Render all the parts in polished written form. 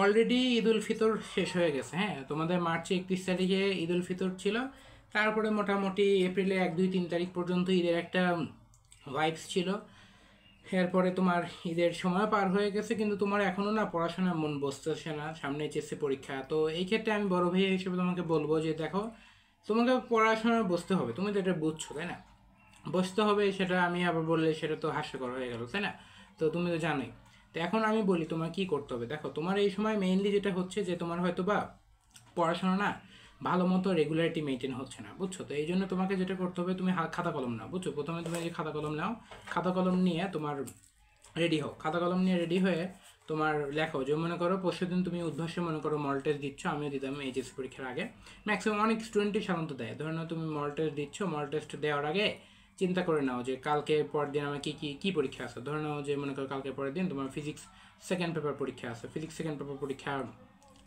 Already Eid ul Fitr শেষ হয়ে গেছে। হ্যাঁ, তোমাদের মার্চে 31 তারিখে ঈদ উল ফিতর ছিল। তারপরে মোটামুটি এপ্রিলে 1, 2, 3 তারিখ পর্যন্ত ঈদের একটা ভাইবস ছিল। এরপরে তোমার ঈদের সময় পার হয়ে গেছে, কিন্তু তোমার এখনো না পড়াশোনা মন বসতেছে না। সামনে এইচএসসি পরীক্ষা, তো এই ক্ষেত্রে আমি বড় ভাই হিসেবে তোমাকে বলবো যে দেখো, তোমাকে পড়াশোনা বসতে হবে, তুমি তো এটা বুঝছো তাই না? বসতে হবে, সেটা আমি আবার বললে সেটা তো হাস্যকর হয়ে গেল তাই না? তো তুমি তো জানোই। তো এখন আমি বলি তোমার কি করতে হবে। দেখো, তোমার এই সময় মেইনলি যেটা হচ্ছে যে তোমার হয়তো বা পড়াশোনা না ভালো মতো রেগুলারিটি মেনটেন হচ্ছে না, বুঝছো? তো এই জন্য তোমাকে যেটা করতে হবে, তুমি খাতা কলম নাও, বুঝছো? প্রথমে তুমি যে খাতা কলম নাও, খাতা কলম নিয়ে তোমার রেডি হও। খাতা কলম নিয়ে রেডি হয়ে তোমার লেখো। যে মনে করো পরশু দিন তুমি উদ্ভাসে মনে করো মল টেস্ট দিচ্ছ, আমিও দিতাম এইচএসসি পরীক্ষার আগে। ম্যাক্সিমাম অনেক স্টুডেন্টই সাধারণত দেয়। ধরে নাও তুমি মল টেস্ট দিচ্ছ, মল টেস্ট দেওয়ার আগে চিন্তা করে নাও যে কালকে পরের দিন আমার কী কী কী পরীক্ষা আছে। ধরে নাও যে মনে করো কালকে পরের দিন তোমার ফিজিক্স সেকেন্ড পেপার পরীক্ষা আছে। ফিজিক্স সেকেন্ড পেপার পরীক্ষা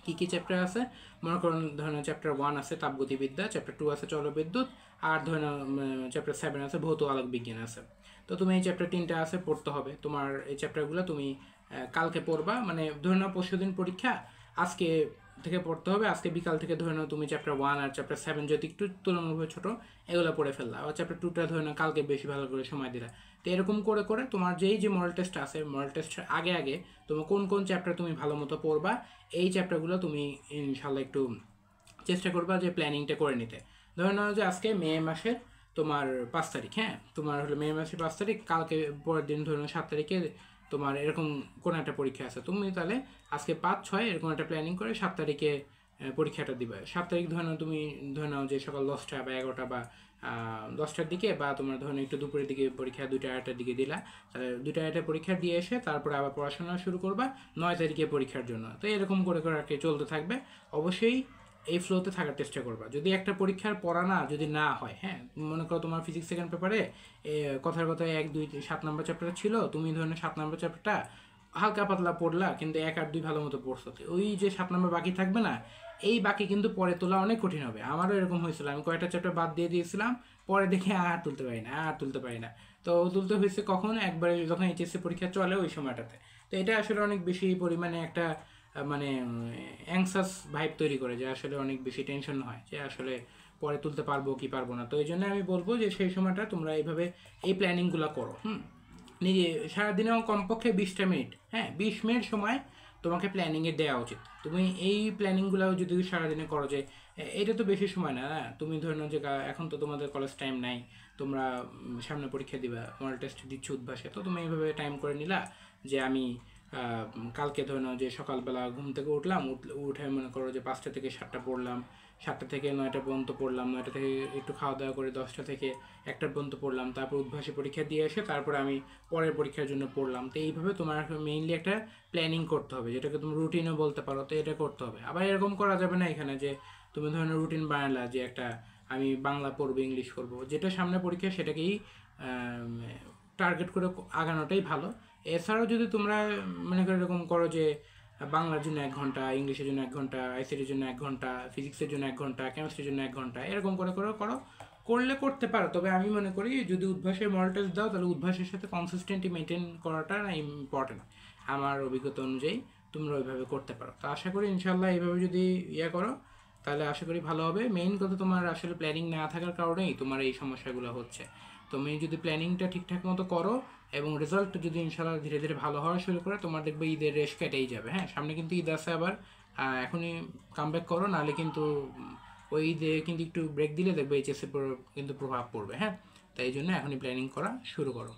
কী কী চ্যাপ্টার আছে? মনে করুন ধরে নাও চ্যাপ্টার 1 আছে তাপগতিবিদ্যা, চ্যাপ্টার 2 আছে জলবিদ্যুৎ, আর ধরে নাও চ্যাপ্টার 7 আছে ভৌত আলোক বিজ্ঞান আছে। তো তুমি এই চ্যাপ্টার 3টা আছে পড়তে হবে। তোমার এই চ্যাপ্টারগুলো তুমি কালকে পড়বা, মানে ধরে নাও পরশু দিন পরীক্ষা, আজকে থেকে পড়তে হবে। আজকে বিকাল থেকে ধরে নাও তুমি চ্যাপ্টার 1 আর চ্যাপ্টার 7 যদি একটু তুলনামূলক ছোটো, এগুলো পড়ে ফেললা। আর চ্যাপ্টার 2টা ধরে নাও কালকে বেশি ভালো করে সময় দিলা। তো এরকম করে করে তোমার যেই যে মডেল টেস্ট আছে, মডেল টেস্টের আগে আগে তোমার কোন কোন চ্যাপ্টার তুমি ভালো মতো পড়বা, এই চ্যাপ্টারগুলো তুমি ইনশাল্লাহ একটু চেষ্টা করবা যে প্ল্যানিংটা করে নিতে। ধরে নাও যে আজকে মে মাসের তোমার 5 তারিখ, হ্যাঁ, তোমার হলো মে মাসের 5 তারিখ, কালকে পরের দিন ধরে নাও 7 তারিখে তোমার এরকম কোনো একটা পরীক্ষা আছে। তুমি তাহলে আজকে 5, 6 এরকম একটা প্ল্যানিং করে 7 তারিখে পরীক্ষাটা দিবে। 7 তারিখ ধরে নাও তুমি ধরে নাও যে সকাল 10টা বা 11টা বা 10টার দিকে, বা তোমার ধরে নাও একটু দুপুরের দিকে পরীক্ষা 2টা 2টার দিকে দিলা। তাহলে 2টা 2টা পরীক্ষা দিয়ে এসে তারপরে আবার পড়াশোনা শুরু করবা 9 তারিখে পরীক্ষার জন্য। তো এরকম করে করে আর কি চলতে থাকবে। অবশ্যই এই ফ্লোতে থাকার চেষ্টা করবা। যদি একটা পরীক্ষার পড়া না যদি না হয়, হ্যাঁ, মনে করো তোমার ফিজিক্স সেকেন্ড পেপারে কথার কথায় 1, 2, 7 নম্বর চ্যাপ্টার ছিল, তুমি ধরনের 7 নম্বর চ্যাপ্টারটা হালকা পাতলা পড়লা, কিন্তু 1 আর 2 ভালো মতো পড়ছো, ওই যে 7 নম্বর বাকি থাকবে না, এই বাকি কিন্তু পরে তোলা অনেক কঠিন হবে। আমারও এরকম হয়েছিল, আমি কয়েকটা চ্যাপ্টার বাদ দিয়ে দিয়েছিলাম, পরে দেখে আর তুলতে পারি না, আর তুলতে পারি না। তো তুলতে হয়েছে কখন, একবারে যখন এইচএসসি পরীক্ষা চলে ওই সময়টাতে। তো এটা আসলে অনেক বেশি পরিমাণে একটা মানে অ্যাংসাস ভাইব তৈরি করে, যে আসলে অনেক বেশি টেনশন হয় যে আসলে পরে তুলতে পারবো কি পারবো না। তো এই জন্য আমি বলবো যে সেই সময়টা তোমরা এইভাবে এই প্ল্যানিংগুলো করো। নিজে সারাদিনেও কমপক্ষে 20টা মিনিট, হ্যাঁ, 20 মিনিট সময় তোমাকে প্ল্যানিংয়ে দেওয়া উচিত। তুমি এই প্ল্যানিংগুলো যদি সারাদিনে করো, যে এটা তো বেশি সময় না, না তুমি ধরে নাও যে এখন তো তোমাদের কলেজ টাইম নাই, তোমরা সামনে পরীক্ষা দিবা, মডেল টেস্ট দিচ্ছ উদ্ভাসে, তো তুমি এইভাবে টাইম করে নিলা যে আমি কালকে ধরে নাও যে সকালবেলা ঘুম থেকে উঠলাম, উঠে মনে করো যে 5টা থেকে 7টা পড়লাম, 7টা থেকে 9টা পর্যন্ত পড়লাম, 9টা থেকে একটু খাওয়া দাওয়া করে 10টা থেকে 1টা পর্যন্ত পড়লাম, তারপর উদ্ভাসী পরীক্ষা দিয়ে এসে তারপরে আমি পরের পরীক্ষার জন্য পড়লাম। তো এইভাবে তোমার মেইনলি একটা প্ল্যানিং করতে হবে, যেটাকে তুমি রুটিনও বলতে পারো। তো এটা করতে হবে। আবার এরকম করা যাবে না এখানে যে তুমি ধরনের রুটিন বানালা যে একটা আমি বাংলা পড়বো, ইংলিশ করবো, যেটা সামনে পরীক্ষা সেটাকেই টার্গেট করে আগানোটাই ভালো। এছাড়াও যদি তোমরা মনে করো এরকম করো যে বাংলার জন্য 1 ঘন্টা, ইংলিশের জন্য 1 ঘন্টা, আইসিটির জন্য 1 ঘন্টা, ফিজিক্সের জন্য 1 ঘন্টা, কেমিস্ট্রির জন্য 1 ঘন্টা, এরকম করে করে করো, করলে করতে পারো। তবে আমি মনে করি যদি উদ্ভাসের মডেল টেস্ট দাও, তাহলে উদ্ভাসের সাথে কনসিস্টেন্টলি মেনটেন করাটা ইম্পর্টেন্ট আমার অভিজ্ঞতা অনুযায়ী। তোমরা ওইভাবে করতে পারো। তো আশা করি ইনশাল্লাহ এইভাবে যদি করো, তাহলে আশা করি ভালো হবে। মেইন কথা তোমার আসলে প্ল্যানিং না থাকার কারণেই তোমার এই সমস্যাগুলো হচ্ছে। তুমি যদি প্ল্যানিংটা ঠিকঠাক মতো করো এবং রেজাল্ট যদি ইনশাল্লাহ ধীরে ধীরে ভালো হওয়া শুরু করে, তোমার দেখবে ঈদের রেশ কেটেই যাবে। হ্যাঁ, সামনে কিন্তু ঈদ আছে আবার, এখনই কামব্যাক করো, নাহলে কিন্তু ওই ঈদে কিন্তু একটু ব্রেক দিলে দেখবে এইচএসএ কিন্তু প্রভাব পড়বে। হ্যাঁ, তাই জন্য এখনই প্ল্যানিং করা শুরু করো।